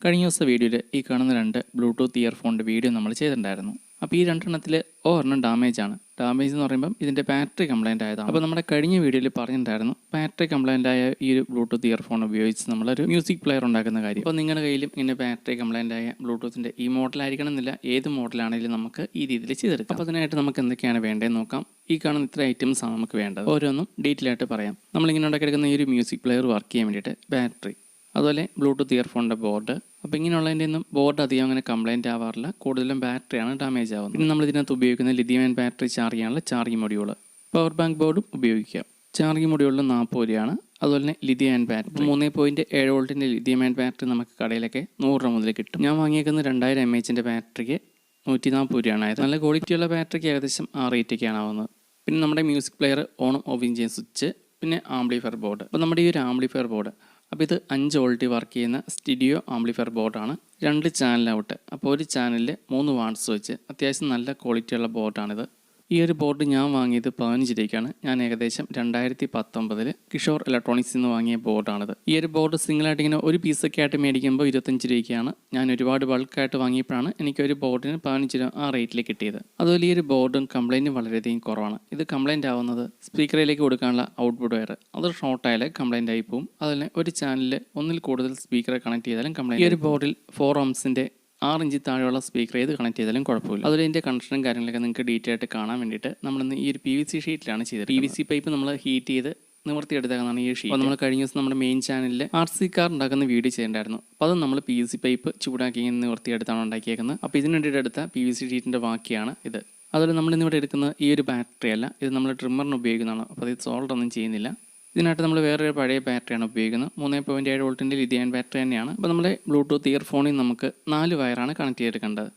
കഴിഞ്ഞ ദിവസത്തെ വീഡിയോയിൽ ഈ കാണുന്ന രണ്ട് ബ്ലൂടൂത്ത് ഇയർഫോണിൻ്റെ വീഡിയോ നമ്മൾ ചെയ്തിട്ടുണ്ടായിരുന്നു. അപ്പോൾ ഈ രണ്ടെണ്ണത്തിൽ ഒരെണ്ണം ഡാമേജ് എന്ന് പറയുമ്പം ഇതിൻ്റെ ബാറ്ററി കംപ്ലൈൻ്റ് ആയതാണ്. അപ്പോൾ നമ്മുടെ കഴിഞ്ഞ വീഡിയോയിൽ പറഞ്ഞിട്ടുണ്ടായിരുന്നു ബാറ്ററി കംപ്ലൈൻ്റ് ആയ ഈ ഒരു ബ്ലൂടൂത്ത് ഇയർഫോൺ ഉപയോഗിച്ച് നമ്മളൊരു മ്യൂസിക് പ്ലെയർ ഉണ്ടാക്കുന്ന കാര്യം. അപ്പോൾ നിങ്ങളുടെ കയ്യിലും ഇങ്ങനെ ബാറ്ററി കംപ്ലൈൻ്റ് ആയ ബ്ലൂടൂത്തിൻ്റെ ഈ മോഡലായിരിക്കണം എന്നില്ല, ഏത് മോഡലാണെങ്കിലും നമുക്ക് ഈ രീതിയിൽ ചെയ്തെടുക്കാം. അപ്പോൾ അതിനായിട്ട് നമുക്ക് എന്തൊക്കെയാണ് വേണ്ടതെന്ന് നോക്കാം. ഈ കാണുന്ന ഇത്ര ഐറ്റംസ് ആണ് നമുക്ക് വേണ്ടത്. ഓരോന്നും ഡീറ്റെയിൽ ആയിട്ട് പറയാം. നമ്മളിങ്ങനെ ഉണ്ടാക്കിയെടുക്കുന്ന ഈ ഒരു മ്യൂസിക് പ്ലെയർ വർക്ക് ചെയ്യാൻ വേണ്ടിയിട്ട് ബാറ്ററി, അതുപോലെ ബ്ലൂടൂത്ത് ഇയർഫോണിൻ്റെ ബോർഡ്. അപ്പോൾ ഇങ്ങനെയുള്ളതിൻ്റെ ഒന്നും ബോർഡ് അധികം അങ്ങനെ കംപ്ലൈൻറ്റ് ആവാറില്ല, കൂടുതലും ബാറ്ററിയാണ് ഡാമേജ് ആവുന്നത്. പിന്നെ നമ്മൾ ഇതിനകത്ത് ഉപയോഗിക്കുന്ന ലിഥിയം അയൺ ബാറ്ററി ചാർജ് ചെയ്യാനുള്ള ചാർജിങ് മൊഡ്യൂൾ, പവർ ബാങ്ക് ബോർഡും ഉപയോഗിക്കാം. ചാർജിങ് മൊഡ്യൂളിൽ 40 രൂപയാണ്. അതുപോലെ തന്നെ ലിഥിയം അയൺ ബാറ്ററി 3.7 വോൾട്ടിൻ്റെ ലിഥിയം അയൺ ബാറ്ററി നമുക്ക് കടയിലൊക്കെ 100 രൂപ മുതൽ കിട്ടും. ഞാൻ വാങ്ങിയേക്കുന്ന 2000 mAh ബാറ്ററിക്ക് 140 രൂപയാണ് ആയത്. നല്ല ക്വാളിറ്റിയുള്ള ബാറ്ററിക്ക് ഏകദേശം ആ റേറ്റൊക്കെയാണ് ആവുന്നത്. പിന്നെ നമ്മുടെ മ്യൂസിക് പ്ലെയർ ഓണും ഓഫും ചെയ്യുന്ന സ്വിച്ച്, പിന്നെ ആംപ്ലിഫയർ ബോർഡ്. അപ്പോൾ നമ്മുടെ ഈ ഒരു ആംപ്ലിഫയർ ബോർഡ്, അപ്പോൾ ഇത് 5 വോൾട്ട് വർക്ക് ചെയ്യുന്ന സ്റ്റീരിയോ ആംപ്ലിഫയർ ബോർഡാണ്. 2 ചാനൽ ഔട്ട്. അപ്പോൾ ഒരു ചാനലിൽ 3 വാട്ട്സ് വെച്ച് അത്യാവശ്യം നല്ല ക്വാളിറ്റിയുള്ള ബോർഡാണിത്. ഈ ഒരു ബോർഡ് ഞാൻ വാങ്ങിയത് 15 രൂപയ്ക്കാണ്. ഞാൻ ഏകദേശം 2019 കിഷോർ ഇലക്ട്രോണിക്സിൽ നിന്ന് വാങ്ങിയ ബോർഡാണിത്. ഈ ഒരു ബോർഡ് സിംഗിളായിട്ട് ഇങ്ങനെ ഒരു പീസൊക്കെ ആയിട്ട് മേടിക്കുമ്പോൾ 25 രൂപയ്ക്കാണ്. ഞാൻ ഒരുപാട് ബൾക്കായിട്ട് വാങ്ങിയപ്പോഴാണ് എനിക്കൊരു ബോർഡിന് 15 രൂപ ആ റേറ്റിൽ കിട്ടിയത്. അതുപോലെ ഈ ഒരു ബോർഡും കംപ്ലൈൻറ്റും വളരെയധികം കുറവാണ്. ഇത് കംപ്ലൈൻറ്റ് ആവുന്നത് സ്പീക്കറിലേക്ക് കൊടുക്കാനുള്ള ഔട്ട്പുട്ട് വയർ, അത് ഷോർട്ടായാലും കംപ്ലൈൻറ്റ് ആയി പോകും. അതുപോലെ ഒരു ചാനലിൽ ഒന്നിൽ കൂടുതൽ സ്പീക്കർ കണക്ട് ചെയ്താലും കംപ്ലൈൻറ്റ്. ഈ ഒരു ബോർഡിൽ 4 ohmsൻ്റെ 6 ഇഞ്ച് താഴെയുള്ള സ്പീക്കർ ഏത് കണക്ട് ചെയ്താലും കുഴപ്പമില്ല. അതുപോലെ ഇതിൻ്റെ കണക്ഷനും കാര്യങ്ങളൊക്കെ നിങ്ങൾക്ക് ഡീറ്റെയിൽ ആയിട്ട് കാണാൻ വേണ്ടിയിട്ട് നമ്മളിന്ന് ഈ ഒരു PVC ഷീറ്റിലാണ് ചെയ്തത്. PVC പൈപ്പ് നമ്മൾ ഹീറ്റ് ചെയ്ത് നിവർത്തിയെടുത്തേക്കാണ് ഈ ഷീറ്റ്. അപ്പോൾ നമ്മൾ കഴിഞ്ഞ ദിവസം നമ്മുടെ മെയിൻ ചാനലിൽ RC കാർ ഉണ്ടാക്കുന്ന വീഡിയോ ചെയ്തിട്ടുണ്ടായിരുന്നു. അപ്പോൾ അത് നമ്മൾ PVC പൈപ്പ് ചൂടാക്കി നിവർത്തിയെടുത്താണ് ഉണ്ടാക്കിയേക്കുന്നത്. അപ്പോൾ ഇതിന് വേണ്ടിയിട്ട് എടുത്ത PVC ഷീറ്റിൻ്റെ ബാക്കിയാണ് ഇത്. അതുപോലെ നമ്മളിന്നിവിടെ എടുക്കുന്നത് ഈ ഒരു ബാറ്ററി അല്ല, ഇത് നമ്മൾ ട്രിമ്മറിന് ഉപയോഗിക്കുന്നതാണ്. അപ്പോൾ ഇത് സോൾഡർ ഒന്നും ചെയ്യുന്നില്ല. ഇതിനായിട്ട് നമ്മൾ വേറൊരു പഴയ ബാറ്ററിയാണ് ഉപയോഗിക്കുന്നത്. 3.7 വോൾട്ടിൻ്റെ ലിഥിയം അയൺ ബാറ്ററി തന്നെയാണ്. അപ്പോൾ നമ്മുടെ ബ്ലൂടൂത്ത് ഇയർഫോണിൽ നമുക്ക് 4 വയറാണ് കണക്ട് ചെയ്തെടുക്കേണ്ടത്.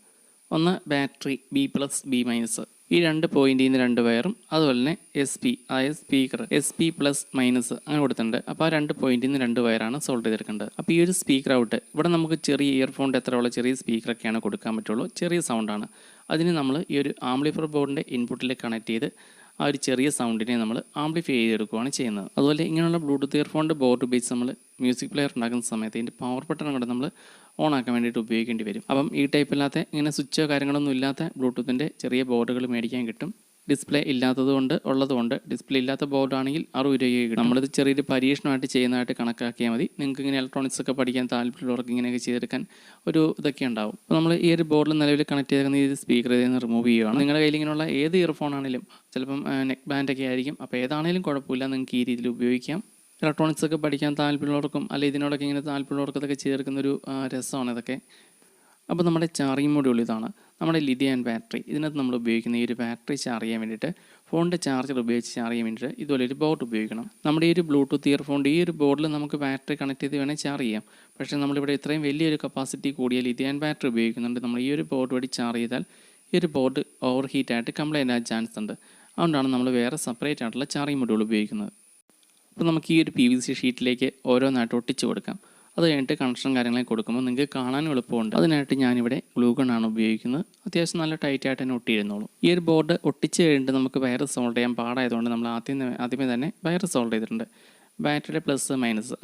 ഒന്ന് ബാറ്ററി B+, B-. ഈ 2 പോയിന്റിൽ നിന്ന് 2 വയറും, അതുപോലെ തന്നെ SP, അതായത് സ്പീക്കർ SP+- അങ്ങനെ കൊടുത്തിട്ടുണ്ട്. അപ്പോൾ ആ 2 പോയിന്റിൽ നിന്ന് 2 വയറാണ് സോൾവ് ചെയ്തെടുക്കേണ്ടത്. അപ്പോൾ ഈ ഒരു സ്പീക്കർ ഔട്ട് ഇവിടെ നമുക്ക് ചെറിയ ഇയർഫോണിൻ്റെ എത്രയുള്ള ചെറിയ സ്പീക്കറൊക്കെയാണ് കൊടുക്കാൻ പറ്റുള്ളൂ, ചെറിയ സൗണ്ടാണ്. അതിന് നമ്മൾ ഈ ഒരു ആംപ്ലിഫയർ ബോർഡിൻ്റെ ഇൻപുട്ടിലേക്ക് കണക്ട് ചെയ്ത് ആ ഒരു ചെറിയ സൗണ്ടിനെ നമ്മൾ ആംപ്ലിഫൈ ചെയ്തെടുക്കുകയാണ് ചെയ്യുന്നത്. അതുപോലെ ഇങ്ങനെയുള്ള ബ്ലൂടൂത്ത് ഇയർഫോണിൻ്റെ ബോർഡ് ഉപയോഗിച്ച് നമ്മൾ മ്യൂസിക് പ്ലെയർ ഉണ്ടാക്കുന്ന സമയത്ത് ഇതിൻ്റെ പവർ ബട്ടൺ കൂടെ നമ്മൾ ഓൺ ആക്കാൻ വേണ്ടിയിട്ട് ഉപയോഗിക്കേണ്ടി വരും. അപ്പം ഈ ടൈപ്പില്ലാത്ത ഇങ്ങനെ സ്വിച്ചോ കാര്യങ്ങളൊന്നും ഇല്ലാത്ത ബ്ലൂടൂത്തിൻ്റെ ചെറിയ ബോർഡുകൾ മേടിക്കാൻ കിട്ടും. ഡിസ്പ്ലേ ഇല്ലാത്തതുകൊണ്ട് ഉള്ളതുകൊണ്ട്. ഡിസ്പ്ലേ ഇല്ലാത്ത ബോർഡാണെങ്കിൽ 60 രൂപയ്ക്ക് കിട്ടും. നമ്മളിത് ചെറിയൊരു പരീക്ഷണമായിട്ട് ചെയ്യുന്നതായിട്ട് കണക്കാക്കിയാൽ മതി. നിങ്ങൾക്ക് ഇങ്ങനെ ഇലക്ട്രോണിക്സ് ഒക്കെ പഠിക്കാൻ താല്പര്യമുള്ളവർക്ക് ഇങ്ങനെയൊക്കെ ചെയ്തെടുക്കാൻ ഒരു ഇതൊക്കെ ഉണ്ടാവും. അപ്പോൾ നമ്മൾ ഈ ഒരു ബോർഡിൽ നിലവിൽ കണക്ട് ചെയ്തേക്കുന്ന ഈ സ്പീക്കർ ഇതിൽ നിന്ന് റിമൂവ് ചെയ്യുകയാണ്. നിങ്ങളുടെ കയ്യിൽ ഇങ്ങനെയുള്ള ഏത് ഇയർഫോൺ ആണെങ്കിലും, ചിലപ്പം നെക്ക് ബാൻഡൊക്കെ ആയിരിക്കും, അപ്പോൾ ഏതാണെങ്കിലും കുഴപ്പമില്ല, നിങ്ങൾക്ക് ഈ രീതിയിൽ ഉപയോഗിക്കാം. ഇലക്ട്രോണിക്സ് ഒക്കെ പഠിക്കാൻ താല്പര്യമുള്ളവർക്കും അല്ലെങ്കിൽ ഇതിനോടൊക്കെ ഇങ്ങനെ താല്പര്യമുള്ളവർക്ക് ഇതൊക്കെ ചെയ്തെടുക്കുന്നൊരു രസമാണ് ഇതൊക്കെ. അപ്പോൾ നമ്മുടെ ചാർജിങ് മൊഡ്യൂൾ ഇതാണ്. നമ്മുടെ ലിഥിയം അയൺ ബാറ്ററി, ഇതിനകത്ത് നമ്മൾ ഉപയോഗിക്കുന്ന ഈ ഒരു ബാറ്ററി ചാർജ് ചെയ്യാൻ വേണ്ടിയിട്ട്, ഫോണിൻ്റെ ചാർജർ ഉപയോഗിച്ച് ചാർജ് ചെയ്യാൻ വേണ്ടിയിട്ട് ഇതുപോലെ ഒരു ബോർഡ് ഉപയോഗിക്കണം. നമ്മുടെ ഈ ഒരു ബ്ലൂടൂത്ത് ഇയർഫോണിൻ്റെ ഈ ഒരു ബോർഡിൽ നമുക്ക് ബാറ്ററി കണക്ട് ചെയ്ത് വേണേൽ ചാർജ് ചെയ്യാം. പക്ഷേ നമ്മളിവിടെ ഇത്രയും വലിയൊരു കപ്പാസിറ്റി കൂടിയ ലിഥിയം അയൺ ബാറ്ററി ഉപയോഗിക്കുന്നുണ്ട്. നമ്മൾ ഈ ഒരു ബോർഡ് വഴി ചാർജ് ചെയ്താൽ ഈ ഒരു ബോർഡ് ഓവർ ഹീറ്റായിട്ട് കംപ്ലൈൻ്റ് ആകാൻ ചാൻസ് ഉണ്ട്. അതുകൊണ്ടാണ് നമ്മൾ വേറെ സെപ്പറേറ്റ് ആയിട്ടുള്ള ചാർജിങ് മൊഡ്യൂൾ ഉപയോഗിക്കുന്നത്. അപ്പോൾ നമുക്ക് ഈ ഒരു PVC ഷീറ്റിലേക്ക് ഓരോന്നായിട്ട് ഒട്ടിച്ച് കൊടുക്കാം. അത് കഴിഞ്ഞിട്ട് കണക്ഷൻ കാര്യങ്ങളൊക്കെ കൊടുക്കുമ്പോൾ നിങ്ങൾക്ക് കാണാനും എളുപ്പമുണ്ട്. അതിനായിട്ട് ഞാനിവിടെ ഗ്ലൂ ഗണ്ണാണ് ഉപയോഗിക്കുന്നത്. അത്യാവശ്യം നല്ല ടൈറ്റായിട്ട് തന്നെ ഒട്ടിയിരുന്നോളൂ. ഈ ഒരു ബോർഡ് ഒട്ടിച്ച് കഴിഞ്ഞിട്ട് നമുക്ക് വയർ സോൾവ് ചെയ്യാൻ പാടായതുകൊണ്ട് നമ്മൾ ആദ്യമേ തന്നെ വയർ സോൾവ് ചെയ്തിട്ടുണ്ട്. ബാറ്ററിയുടെ പ്ലസ്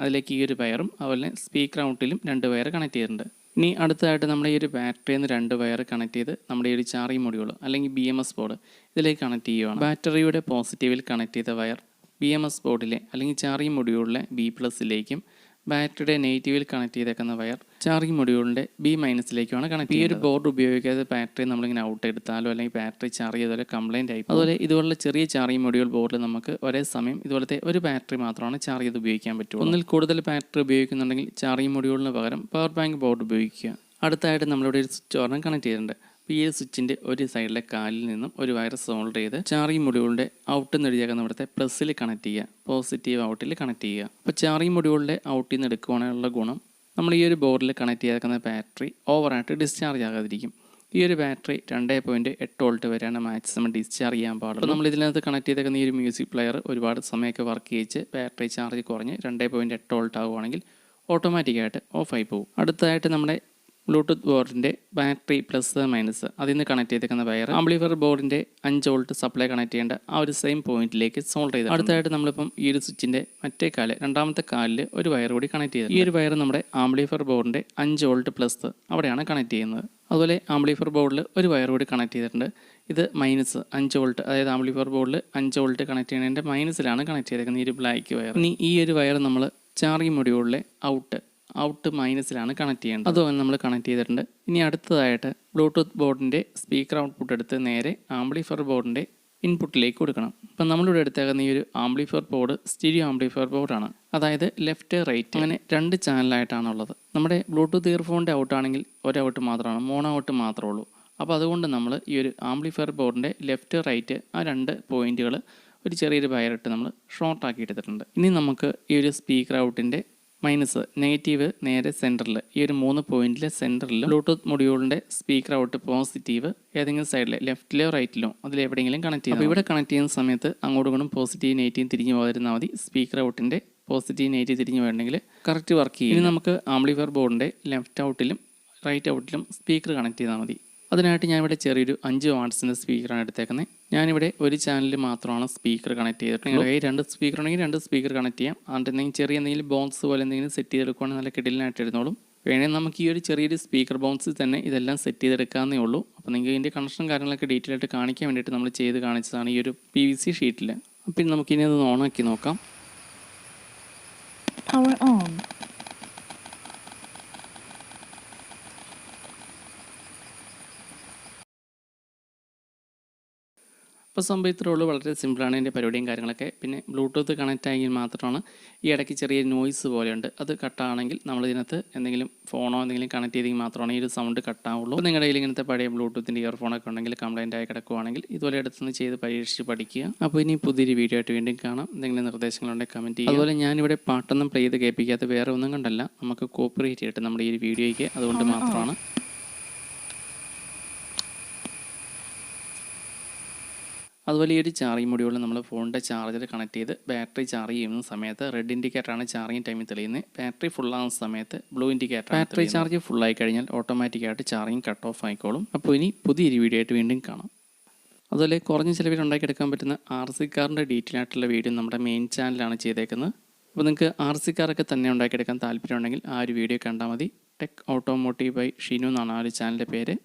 അതിലേക്ക് ഈ ഒരു വയറും അതുപോലെ സ്പീക്കർ ഔട്ടിലും 2 വയർ കണക്ട് ചെയ്തിട്ടുണ്ട്. ഇനി അടുത്തതായിട്ട് നമ്മുടെ ഈ ഒരു ബാറ്ററിയിൽ നിന്ന് 2 വയർ കണക്ട് ചെയ്ത് നമ്മുടെ ഈ ഒരു ചാർജിങ് മൊഡ്യൂൾ അല്ലെങ്കിൽ BMS ബോർഡ് ഇതിലേക്ക് കണക്ട് ചെയ്യുകയാണ്. ബാറ്ററിയുടെ പോസിറ്റീവിൽ കണക്ട് ചെയ്ത വയർ BMS ബോർഡിലെ അല്ലെങ്കിൽ ചാർജിങ് മൊഡ്യൂളിലെ B+ലേക്കും, ബാറ്ററിയുടെ നെഗറ്റീവിൽ കണക്ട് ചെയ്തേക്കുന്ന വയർ ചാർജിങ് മൊഡ്യൂളിൻ്റെ B-ലേക്കുമാണ് കണക്ട് ചെയ്യുന്നത്. ഈ ഒരു ബോർഡ് ഉപയോഗിക്കാതെ ബാറ്ററി നമ്മളിങ്ങനെ ഔട്ട് എടുത്താലോ അല്ലെങ്കിൽ ബാറ്ററി ചാർജ് ചെയ്താലോ കംപ്ലൈൻ്റ് ആയി. അതുപോലെ ഇതുപോലുള്ള ചെറിയ ചാർജിങ് മൊഡ്യൂൾ ബോർഡിൽ നമുക്ക് ഒരേ സമയം ഇതുപോലത്തെ ഒരു ബാറ്ററി മാത്രമാണ് ചാർജ് ചെയ്ത് ഉപയോഗിക്കാൻ പറ്റുള്ളൂ. ഒന്നിൽ കൂടുതൽ ബാറ്ററി ഉപയോഗിക്കുന്നുണ്ടെങ്കിൽ ചാർജിങ് മൊഡ്യൂളിന് പകരം പവർ ബാങ്ക് ബോർഡ് ഉപയോഗിക്കുക. അടുത്തായിട്ട് നമ്മളിവിടെ ഒരു സ്വിച്ച് ഓർഡർ കണക്ട് ചെയ്തിട്ടുണ്ട്. അപ്പോൾ ഈ സ്വിച്ചിൻ്റെ ഒരു സൈഡിലെ കാലിൽ നിന്നും ഒരു വയർ സോൾഡർ ചെയ്ത് ചാർജിങ് മൊഡ്യൂളിൻ്റെ ഔട്ടിൽ നിന്ന് എടുത്തേക്കുന്ന ഇവിടുത്തെ പ്ലസ്സിൽ കണക്ട് ചെയ്യുക, പോസിറ്റീവ് ഔട്ടിൽ കണക്ട് ചെയ്യുക. അപ്പോൾ ചാർജിങ് മൊഡ്യൂളിൻ്റെ ഔട്ടിൽ നിന്ന് എടുക്കുവാനുള്ള ഗുണം, നമ്മൾ ഈ ഒരു ബോർഡിൽ കണക്ട് ചെയ്തേക്കുന്ന ബാറ്ററി ഓവറായിട്ട് ഡിസ്ചാർജ് ആകാതിരിക്കും. ഈ ഒരു ബാറ്ററി 2.8 വോൾട്ട് വരെയാണ് മാക്സിമം ഡിസ്ചാർജ് ചെയ്യാൻ പാടുള്ളൂ. അപ്പോൾ നമ്മൾ ഇതിനകത്ത് കണക്ട് ചെയ്തേക്കുന്ന ഈ ഒരു മ്യൂസിക് പ്ലെയർ ഒരുപാട് സമയമൊക്കെ വർക്ക് ചെയ്യിച്ച് ബാറ്ററി ചാർജ് കുറഞ്ഞ് 2.8 വോൾട്ട് ആകുവാണെങ്കിൽ ഓട്ടോമാറ്റിക്കായിട്ട് ഓഫായി പോകും. അടുത്തതായിട്ട് നമ്മുടെ ബ്ലൂടൂത്ത് ബോർഡിൻ്റെ ബാറ്ററി പ്ലസ് മൈനസ് അതിൽ നിന്ന് കണക്ട് ചെയ്തേക്കുന്ന വയർ ആംപ്ലിഫയർ ബോർഡിൻ്റെ 5 വോൾട്ട് സപ്ലൈ കണക്ട് ചെയ്യേണ്ട ആ ഒരു സെയിം പോയിന്റിലേക്ക് സോൾഡർ ചെയ്ത് അടുത്തായിട്ട് നമ്മളിപ്പം ഈ ഒരു സ്വിച്ചിൻ്റെ മറ്റേ കാല് രണ്ടാമത്തെ കാലിൽ ഒരു വയർ കൂടി കണക്ട് ചെയ്തത്. ഈ ഒരു വയർ നമ്മുടെ ആംപ്ലിഫയർ ബോർഡിൻ്റെ 5 വോൾട്ട് പ്ലസ് അവിടെയാണ് കണക്ട് ചെയ്യുന്നത്. അതുപോലെ ആംപ്ലിഫയർ ബോർഡിൽ ഒരു വയർ കൂടി കണക്ട് ചെയ്തിട്ടുണ്ട്. ഇത് മൈനസ് 5 വോൾട്ട്, അതായത് ആംപ്ലിഫയർ ബോർഡിൽ 5 വോൾട്ട് കണക്ട് ചെയ്യുന്നതിൻ്റെ മൈനസിലാണ് കണക്ട് ചെയ്തേക്കുന്നത് ഈ ഒരു ബ്ലാക്ക് വയർ. ഇനി ഈ ഒരു വയർ നമ്മൾ ചാർജിങ് മൊഡ്യൂളിലെ ഔട്ട് മൈനസിലാണ് കണക്ട് ചെയ്യേണ്ടത്. അതുപോലെ നമ്മൾ കണക്ട് ചെയ്തിട്ടുണ്ട്. ഇനി അടുത്തതായിട്ട് ബ്ലൂടൂത്ത് ബോർഡിൻ്റെ സ്പീക്കർ ഔട്ട്പുട്ട് എടുത്ത് നേരെ ആംപ്ലിഫയർ ബോർഡിൻ്റെ ഇൻപുട്ടിലേക്ക് കൊടുക്കണം. അപ്പം നമ്മളിവിടെ എടുത്തേക്കുന്ന ഈ ഒരു ആംപ്ലിഫയർ ബോർഡ് സ്റ്റീരിയോ ആംപ്ലിഫയർ ബോർഡാണ്. അതായത് ലെഫ്റ്റ് റൈറ്റ് അങ്ങനെ 2 ചാനലായിട്ടാണുള്ളത്. നമ്മുടെ ബ്ലൂടൂത്ത് ഇയർഫോണിൻ്റെ ഔട്ടാണെങ്കിൽ ഒരു ഔട്ട് മാത്രമാണ്, മോണോ ഔട്ട് മാത്രമേ ഉള്ളൂ. അപ്പോൾ അതുകൊണ്ട് നമ്മൾ ഈ ഒരു ആംപ്ലിഫയർ ബോർഡിൻ്റെ ലെഫ്റ്റ് റൈറ്റ് ആ 2 പോയിന്റുകൾ ഒരു ചെറിയൊരു വയറിട്ട് നമ്മൾ ഷോർട്ടാക്കി എടുത്തിട്ടുണ്ട്. ഇനി നമുക്ക് ഈ ഒരു സ്പീക്കർ ഔട്ടിൻ്റെ മൈനസ് നെഗറ്റീവ് നേരെ സെൻറ്ററിൽ ഈ ഒരു 3 പോയിന്റിലെ സെൻറ്ററിൽ ബ്ലൂടൂത്ത് മൊഡ്യൂളിൻ്റെ സ്പീക്കർ ഔട്ട് പോസിറ്റീവ് ഏതെങ്കിലും സൈഡിൽ ലെഫ്റ്റിലോ റൈറ്റിലോ അതിലെവിടെയെങ്കിലും കണക്ട് ചെയ്യും. അപ്പോൾ ഇവിടെ കണക്ട് ചെയ്യുന്ന സമയത്ത് അങ്ങോട്ടും ഇങ്ങോട്ടും പോസിറ്റീവ് നെഗറ്റീവ് തിരിഞ്ഞു പോകാതിരുന്നാൽ മതി. സ്പീക്കർ ഔട്ടിൻ്റെ പോസിറ്റീവ് നെഗറ്റീവ് തിരിഞ്ഞു പോയിട്ടുണ്ടെങ്കിൽ കറക്റ്റ് വർക്ക് ചെയ്യും. ഇനി നമുക്ക് ആംപ്ലിഫയർ ബോർഡിൻ്റെ ലെഫ്റ്റ് ഔട്ടിലും റൈറ്റ് ഔട്ടിലും സ്പീക്കർ കണക്ട് ചെയ്താൽ മതി. അതിനായിട്ട് ഞാനിവിടെ ചെറിയൊരു 5 വാട്ട്സിൻ്റെ സ്പീക്കറാണ് എടുത്തേക്കുന്നത്. ഞാനിവിടെ ഒരു ചാനലിൽ മാത്രമാണ് സ്പീക്കർ കണക്ട് ചെയ്തിട്ട്. നിങ്ങൾ 2 സ്പീക്കർ ഉണ്ടെങ്കിൽ 2 സ്പീക്കർ കണക്ട് ചെയ്യാം. അതിൻ്റെ എന്തെങ്കിലും ചെറിയ എന്തെങ്കിലും ബോക്സ് പോലെ എന്തെങ്കിലും സെറ്റ് ചെയ്തെടുക്കുകയാണെങ്കിൽ നല്ല കിടിലനായിട്ട് ഇരുന്നോളും. വേണമെങ്കിൽ നമുക്ക് ഈ ഒരു ചെറിയൊരു സ്പീക്കർ ബോക്സിൽ തന്നെ ഇതെല്ലാം സെറ്റ് ചെയ്തെടുക്കാവുന്നേ ഉള്ളൂ. അപ്പോൾ നിങ്ങൾക്ക് ഇതിൻ്റെ കണക്ഷൻ കാര്യങ്ങളൊക്കെ ഡീറ്റെയിൽ ആയിട്ട് കാണിക്കാൻ വേണ്ടിയിട്ട് നമ്മൾ ചെയ്ത് കാണിച്ചതാണ് ഈ ഒരു PVC ഷീറ്റിൽ. പിന്നെ നമുക്കിനി അത് ഓണാക്കി നോക്കാം. അപ്പോൾ സംഭവം ഇത്രേ ഉള്ളൂ. വളരെ സിമ്പിളാണ് ഇതിൻ്റെ പരിപാടിയും കാര്യങ്ങളൊക്കെ. പിന്നെ ബ്ലൂടൂത്ത് കണക്റ്റ് ആയെങ്കിൽ മാത്രമാണ് ഈ ഇടയ്ക്ക് ചെറിയ നോയ്സ് പോലെയുണ്ട്. അത് കട്ടാണെങ്കിൽ നമ്മളിതിനകത്ത് എന്തെങ്കിലും ഫോണോ എന്തെങ്കിലും കണക്ട് ചെയ്തെങ്കിൽ മാത്രമാണ് ഈ ഒരു സൗണ്ട് കട്ടാവുള്ളൂ. അപ്പോൾ നിങ്ങളുടെ കയ്യിൽ ഇങ്ങനത്തെ പഴയ ബ്ലൂടൂത്തിൻ്റെ ഇയർഫോണൊക്കെ ഉണ്ടെങ്കിൽ കംപ്ലൈൻ്റ് ആയി കിടക്കുവാണെങ്കിൽ ഇതുപോലെ എടുത്തുനിന്ന് ചെയ്ത് പരീക്ഷിച്ച് പഠിക്കുക. അപ്പോൾ ഇനി പുതിയൊരു വീഡിയോ ആയിട്ട് വീണ്ടും കാണാം. എന്തെങ്കിലും നിർദ്ദേശങ്ങളുണ്ടെങ്കിൽ കമൻറ്റ് ചെയ്യുക. അതുപോലെ ഞാനിവിടെ പാട്ടൊന്നും പ്ലേ ചെയ്ത് കേൾപ്പിക്കാത്ത വേറെ ഒന്നും കണ്ടല്ല, നമുക്ക് കോപ്പിറൈറ്റ് കിട്ടും നമ്മുടെ ഈ ഒരു വീഡിയോയ്ക്ക്, അതുകൊണ്ട് മാത്രമാണ്. അതുപോലെ ഈ ഒരു ചാർജിങ് മൊഡ്യൂളിൽ നമ്മൾ ഫോണിൻ്റെ ചാർജർ കണക്ട് ചെയ്ത് ബാറ്ററി ചാർജ് ചെയ്യുന്ന സമയത്ത് റെഡ് ഇൻഡിക്കേറ്ററാണ് ചാർജിങ് ടൈമിൽ തെളിയുന്നത്. ബാറ്ററി ഫുള്ളാകുന്ന സമയത്ത് ബ്ലൂ ഇൻഡിക്കേറ്റർ. ബാറ്ററി ചാർജ് ഫുള്ളായി കഴിഞ്ഞാൽ ഓട്ടോമാറ്റിക്കായിട്ട് ചാർജിങ് കട്ട് ഓഫ് ആയിക്കോളും. അപ്പോൾ ഇനി പുതിയൊരു വീഡിയോ ആയിട്ട് വീണ്ടും കാണാം. അതുപോലെ കുറഞ്ഞ ചിലവിൽ ഉണ്ടാക്കിയെടുക്കാൻ പറ്റുന്ന RC കാറിൻ്റെ ഡീറ്റെയിൽ ആയിട്ടുള്ള വീഡിയോ നമ്മുടെ മെയിൻ ചാനലാണ് ചെയ്തേക്കുന്നത്. അപ്പോൾ നിങ്ങൾക്ക് RC കാറൊക്കെ തന്നെ ഉണ്ടാക്കിയെടുക്കാൻ താല്പര്യമുണ്ടെങ്കിൽ ആ ഒരു വീഡിയോ കണ്ടാൽ മതി. ടെക് ഓട്ടോമോട്ടീവ് ബൈ ഷിനു എന്നാണ് ആ ഒരു ചാനലിൻ്റെ പേര്.